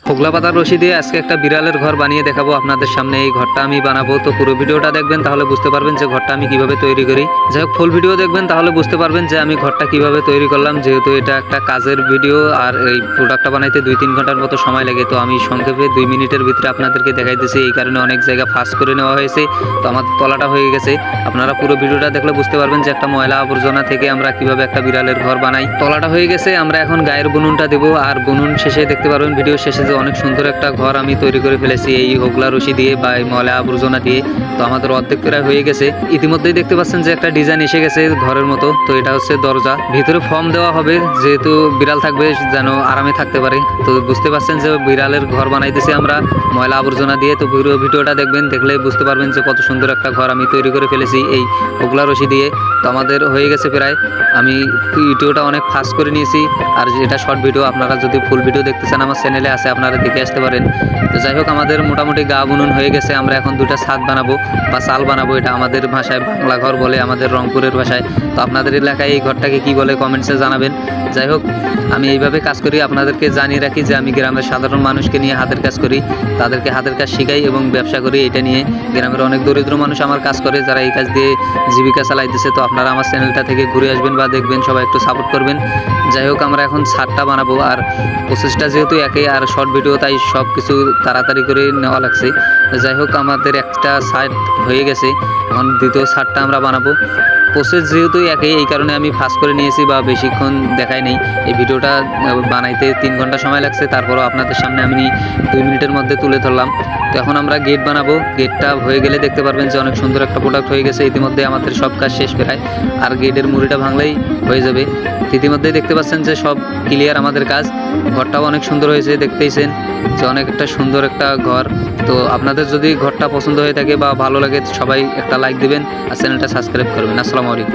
হোগলা পাতার রশি দিয়ে আজকে একটা বিড়ালের ঘর বানিয়ে দেখাবো আপনাদের সামনে। এই ঘরটা আমি বানাবো, তো পুরো ভিডিওটা দেখবেন, তাহলে বুঝতে পারবেন যে ঘরটা আমি কিভাবে তৈরি করি। যাই হোক, ফুল ভিডিও দেখবেন, তাহলে বুঝতে পারবেন যে আমি ঘরটা কিভাবে তৈরি করলাম। যেহেতু এটা একটা কাজের ভিডিও আর এই প্রোডাক্টটা বানাইতে 2-3 ঘন্টার মতো সময় লাগে, তো আমি সংক্ষেপে 2 মিনিটের ভিতরে আপনাদেরকে দেখাইতেছি। এই কারণে অনেক জায়গা ফাঁস করে নেওয়া হয়েছে, তো আমাদের তলাটা হয়ে গেছে। আপনারা পুরো ভিডিওটা দেখলে বুঝতে পারবেন যে একটা ময়লা আবর্জনা থেকে আমরা কিভাবে একটা বিড়ালের ঘর বানাই। তলাটা হয়ে গেছে, আমরা এখন গায়ের বুনুনটা দেবো। আর বুনুন শেষে দেখতে পারবেন ভিডিও শেষে যে অনেক সুন্দর একটা ঘর আমি তৈরি করে ফেলেছি এই হোগলা রশি দিয়ে বা এই ময়লা আবর্জনা দিয়ে। তো আমাদের অর্ধেক প্রায় হয়ে গেছে। ইতিমধ্যেই দেখতে পাচ্ছেন যে একটা ডিজাইন এসে গেছে ঘরের মতো। তো এটা হচ্ছে দরজা, ভিতরে ফর্ম দেওয়া হবে, যেহেতু বিড়াল থাকবে যেন আরামে থাকতে পারে। তো বুঝতে পারছেন যে বিড়ালের ঘর বানাইতেছি আমরা ময়লা আবর্জনা দিয়ে। তো পুরো ভিডিওটা দেখবেন, দেখলে বুঝতে পারবেন যে কত সুন্দর একটা ঘর আমি তৈরি করে ফেলেছি এই হোগলা রশি দিয়ে। তো আমাদের হয়ে গেছে প্রায়। আমি ভিডিওটা অনেক ফাস্ট করে নিয়েছি, আর এটা শর্ট ভিডিও। আপনারা যদি ফুল ভিডিও দেখতে চান আমার চ্যানেলে আছে, আপনারা দেখে আসতে পারেন। তো যাই হোক, আমাদের মোটামুটি গা বুনুন হয়ে গেছে। আমরা এখন দুটা ছাদ বানাবো বা চাল বানাবো। এটা আমাদের ভাষায় বাংলা ঘর বলে, আমাদের রংপুরের ভাষায়। তো আপনাদের এলাকায় এই ঘরটাকে কি বলে কমেন্টসে জানাবেন। যাই হোক, আমি এইভাবে কাজ করি, আপনাদেরকে জানিয়ে রাখি যে আমি গ্রামের সাধারণ মানুষকে নিয়ে হাতের কাজ করি, তাদেরকে হাতের কাজ শেখাই এবং ব্যবসা করি। এটা নিয়ে গ্রামের অনেক দরিদ্র মানুষ আমার কাজ করে, যারা এই কাজ দিয়ে জীবিকা চালাইতেছে। তো আপনারা আমার চ্যানেলটা থেকে ঘুরে আসবেন বা দেখবেন, সবাই একটু সাপোর্ট করবেন। যাই হোক, আমরা এখন ছাদটা বানাবো। আর প্রসেসটা যেহেতু একই আর শর্ট ভিডিও, তাই সব কিছু তাড়াতাড়ি করে নেওয়া লাগছে। যাই হোক, আমাদের একটা সাইড হয়ে গেছে, এখন দ্বিতীয় ছাদটা আমরা বানাবো। প্রসেস যেহেতু একই, এই কারণে আমি ফাস্ট করে নিয়েছি বা বেশিক্ষণ দেখাই নেই। এই ভিডিওটা বানাইতে 3 ঘন্টা সময় লাগছে, তারপরও আপনাদের সামনে আমি 2 মিনিটের মধ্যে তুলে ধরলাম। তো এখন আমরা গেট বানাবো। গেটটা হয়ে গেলে দেখতে পারবেন যে অনেক সুন্দর একটা প্রোডাক্ট হয়ে গেছে। ইতিমধ্যে আমাদের সব কাজ শেষ প্রায়, আর গেটের মুড়িটা ভাঙলেই হয়ে যাবে। ইতিমধ্যেই দেখতে পাচ্ছেন যে সব ক্লিয়ার আমাদের কাজ। ঘরটাও অনেক সুন্দর হয়েছে, দেখতেইছেন যে অনেক একটা সুন্দর একটা ঘর। তো আপনাদের যদি ঘরটা পছন্দ হয়ে থাকে বা ভালো লাগে, সবাই একটা লাইক দিবেন আর চ্যানেলটা সাবস্ক্রাইব করবেন। আসসালামু আলাইকুম।